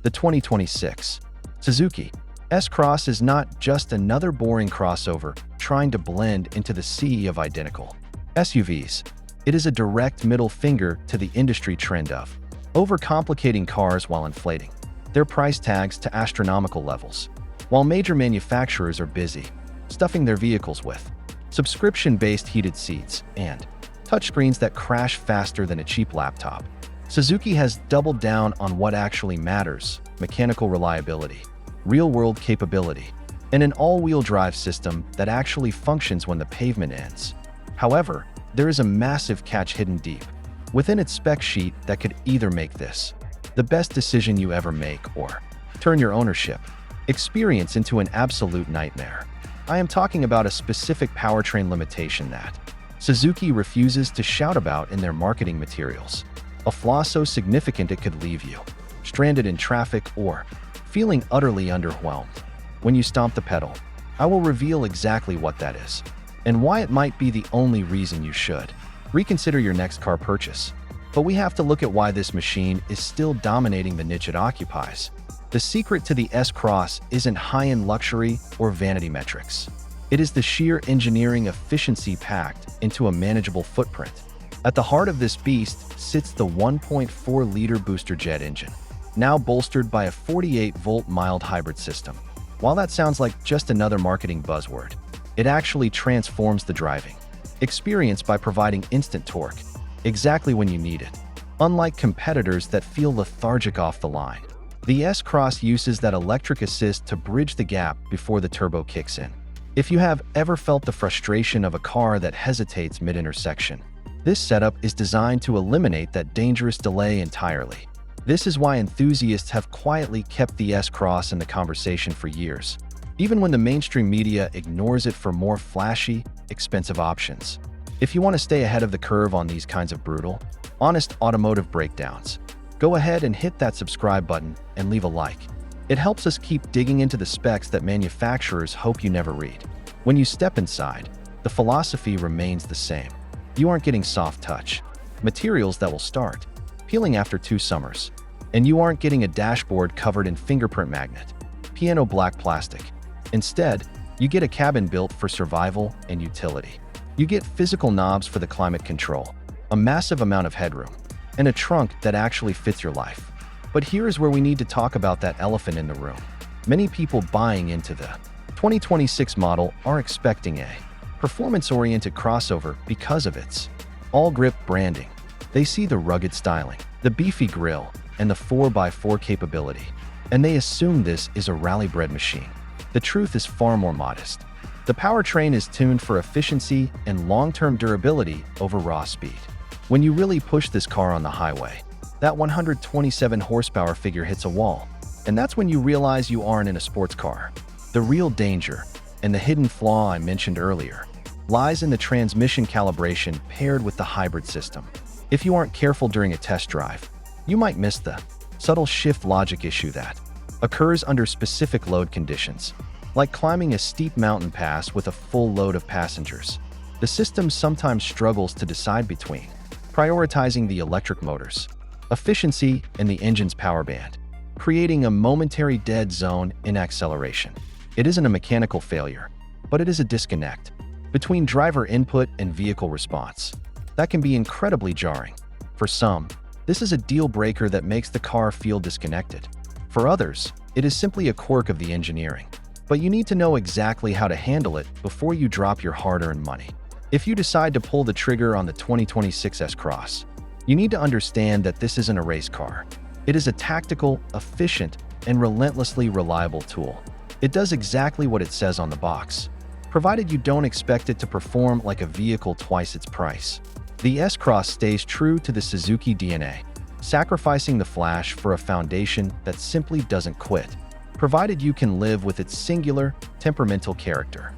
The 2026 Suzuki S-Cross is not just another boring crossover trying to blend into the sea of identical SUVs. It is a direct middle finger to the industry trend of overcomplicating cars while inflating their price tags to astronomical levels, while major manufacturers are busy stuffing their vehicles with subscription-based heated seats and touchscreens that crash faster than a cheap laptop. Suzuki has doubled down on what actually matters: mechanical reliability, real-world capability, and an all-wheel drive system that actually functions when the pavement ends. However, there is a massive catch hidden deep within its spec sheet that could either make this the best decision you ever make or turn your ownership experience into an absolute nightmare. I am talking about a specific powertrain limitation that Suzuki refuses to shout about in their marketing materials. A flaw so significant it could leave you stranded in traffic or feeling utterly underwhelmed when you stomp the pedal. I will reveal exactly what that is and why it might be the only reason you should reconsider your next car purchase. But we have to look at why this machine is still dominating the niche it occupies. The secret to the S-Cross isn't high-end luxury or vanity metrics. It is the sheer engineering efficiency packed into a manageable footprint. At the heart of this beast sits the 1.4-liter BoosterJet engine, now bolstered by a 48-volt mild hybrid system. While that sounds like just another marketing buzzword, it actually transforms the driving experience by providing instant torque exactly when you need it. Unlike competitors that feel lethargic off the line, the S-Cross uses that electric assist to bridge the gap before the turbo kicks in. If you have ever felt the frustration of a car that hesitates mid-intersection, this setup is designed to eliminate that dangerous delay entirely. This is why enthusiasts have quietly kept the S-Cross in the conversation for years, even when the mainstream media ignores it for more flashy, expensive options. If you want to stay ahead of the curve on these kinds of brutal, honest automotive breakdowns, go ahead and hit that subscribe button and leave a like. It helps us keep digging into the specs that manufacturers hope you never read. When you step inside, the philosophy remains the same. You aren't getting soft touch, materials that will start peeling after 2 summers, and you aren't getting a dashboard covered in fingerprint magnet, piano black plastic. Instead, you get a cabin built for survival and utility. You get physical knobs for the climate control, a massive amount of headroom, and a trunk that actually fits your life. But here's where we need to talk about that elephant in the room. Many people buying into the 2026 model are expecting a performance-oriented crossover because of its Allgrip branding. They see the rugged styling, the beefy grille, and the 4x4 capability, and they assume this is a rally-bred machine. The truth is far more modest. The powertrain is tuned for efficiency and long-term durability over raw speed. When you really push this car on the highway, that 127 horsepower figure hits a wall, and that's when you realize you aren't in a sports car. The real danger, and the hidden flaw I mentioned earlier, lies in the transmission calibration paired with the hybrid system. If you aren't careful during a test drive, you might miss the subtle shift logic issue that occurs under specific load conditions, like climbing a steep mountain pass with a full load of passengers. The system sometimes struggles to decide between prioritizing the electric motor's efficiency and the engine's power band, creating a momentary dead zone in acceleration. It isn't a mechanical failure, but it is a disconnect between driver input and vehicle response. That can be incredibly jarring. For some, this is a deal breaker that makes the car feel disconnected. For others, it is simply a quirk of the engineering. But you need to know exactly how to handle it before you drop your hard-earned money. If you decide to pull the trigger on the 2026 S-Cross, you need to understand that this isn't a race car. It is a tactical, efficient, and relentlessly reliable tool. It does exactly what it says on the box, provided you don't expect it to perform like a vehicle twice its price. The S-Cross stays true to the Suzuki DNA, sacrificing the flash for a foundation that simply doesn't quit, provided you can live with its singular, temperamental character.